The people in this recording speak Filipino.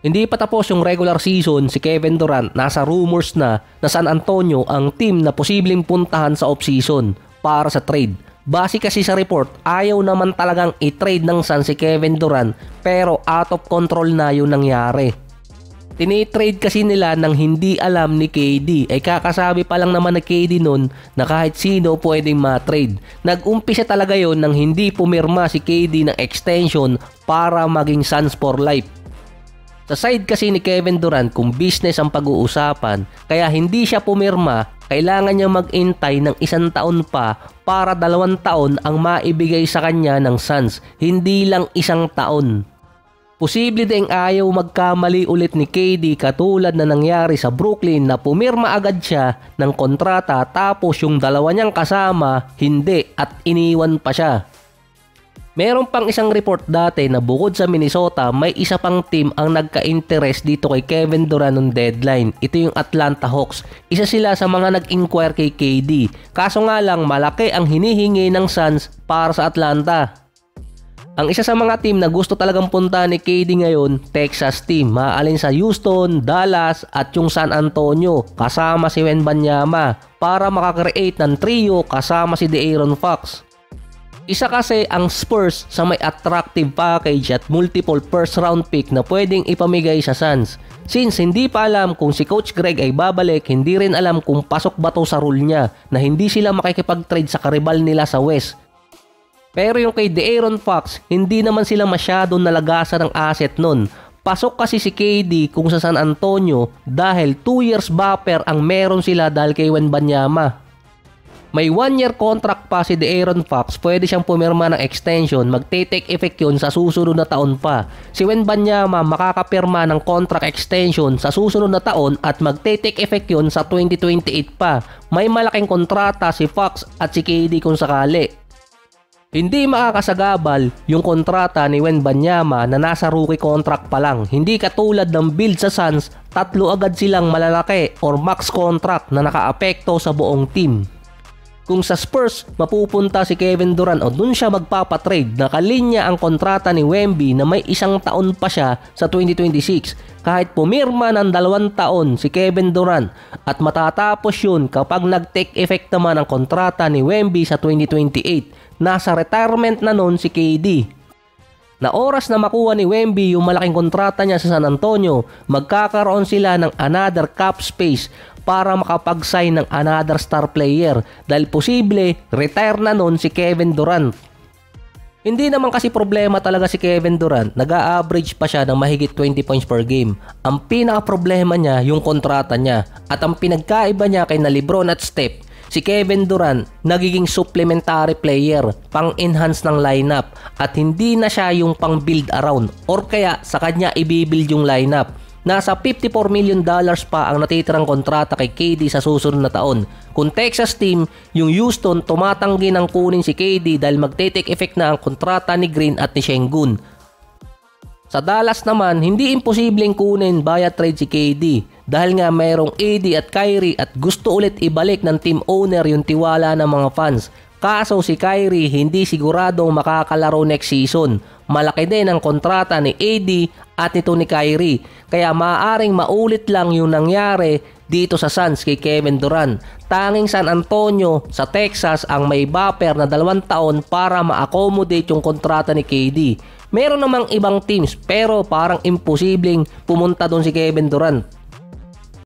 Hindi pa tapos yung regular season, si Kevin Durant nasa rumors na San Antonio ang team na posibleng puntahan sa off-season para sa trade. Base kasi sa report, ayaw naman talagang i-trade ng Suns si Kevin Durant pero out of control na yung nangyari. Tinitrade kasi nila nang hindi alam ni KD. Ay kakasabi pa lang naman na KD nun na kahit sino pwedeng ma-trade. Nag-umpisa talaga yon nang hindi pumirma si KD ng extension para maging Suns for life. Sa side kasi ni Kevin Durant kung business ang pag-uusapan, kaya hindi siya pumirma, kailangan niya mag-intay ng 1 taon pa para 2 taon ang maibigay sa kanya ng Suns, hindi lang 1 taon. Posible ding ayaw magkamali ulit ni KD katulad na nangyari sa Brooklyn na pumirma agad siya ng kontrata tapos yung 2 niyang kasama hindi at iniwan pa siya. Meron pang isang report dati na bukod sa Minnesota, may isa pang team ang nagka-interest dito kay Kevin Durant ng deadline. Ito yung Atlanta Hawks. Isa sila sa mga nag-inquire kay KD. Kaso nga lang malaki ang hinihingi ng Suns para sa Atlanta. Ang isa sa mga team na gusto talagang punta ni KD ngayon, Texas team. Maalin sa Houston, Dallas at yung San Antonio kasama si Wembanyama para makakreate ng trio kasama si De'Aaron Fox. Isa kasi ang Spurs sa may attractive package at multiple first round pick na pwedeng ipamigay sa Suns. Since hindi pa alam kung si Coach Greg ay babalik, hindi rin alam kung pasok ba to sa rule niya na hindi sila makikipag-trade sa karibal nila sa West. Pero yung kay De'Aaron Fox, hindi naman sila masyadong nalagasan ng asset nun. Pasok kasi si KD kung sa San Antonio dahil 2 years buffer ang meron sila dahil kay Wembanyama. May 1-year contract pa si De'Aaron Fox, pwede siyang pumirma ng extension, magte-take effect yun sa susunod na taon pa. Si Wembanyama makakapirma ng contract extension sa susunod na taon at magte-take effect yun sa 2028 pa. May malaking kontrata si Fox at si KD kung sakali. Hindi makakasagabal yung kontrata ni Wembanyama na nasa rookie contract pa lang. Hindi katulad ng build sa Suns, 3 agad silang malalaki or max contract na nakaapekto sa buong team. Kung sa Spurs mapupunta si Kevin Durant o dun siya magpapatrade, nakalinya ang kontrata ni Wemby na may 1 taon pa siya sa 2026. Kahit pumirma ng 2 taon si Kevin Durant at matatapos yun kapag nag-take effect naman ang kontrata ni Wemby sa 2028, nasa retirement na nun si KD. Na oras na makuha ni Wemby yung malaking kontrata niya sa San Antonio, magkakaroon sila ng another cap space para makapag-sign ng another star player dahil posible retire na nun si Kevin Durant. Hindi naman kasi problema talaga si Kevin Durant, nag-a-average pa siya ng mahigit 20 points per game. Ang pinaka-problema niya yung kontrata niya at ang pinagkaiba niya kay na LeBron at Steph, si Kevin Durant nagiging supplementary player, pang-enhance ng lineup at hindi na siya yung pang-build around or kaya sa kanya i-build yung lineup. Nasa $54 million pa ang natitirang kontrata kay KD sa susunod na taon. Kung Texas team, yung Houston tumatanggi ng kunin si KD dahil magte-take effect na ang kontrata ni Green at ni Sengun. Sa Dallas naman, hindi imposibleng kunin via trade si KD dahil nga mayroong AD at Kyrie at gusto ulit ibalik ng team owner yung tiwala ng mga fans. Kaso si Kyrie hindi siguradong makakalaro next season. Malaki din ang kontrata ni AD at nito ni Kyrie. Kaya maaaring maulit lang yung nangyari dito sa Suns kay Kevin Durant. Tanging San Antonio sa Texas ang may buffer na 2 taon para ma-accommodate yung kontrata ni KD. Meron namang ibang teams pero parang imposibleng pumunta doon si Kevin Durant.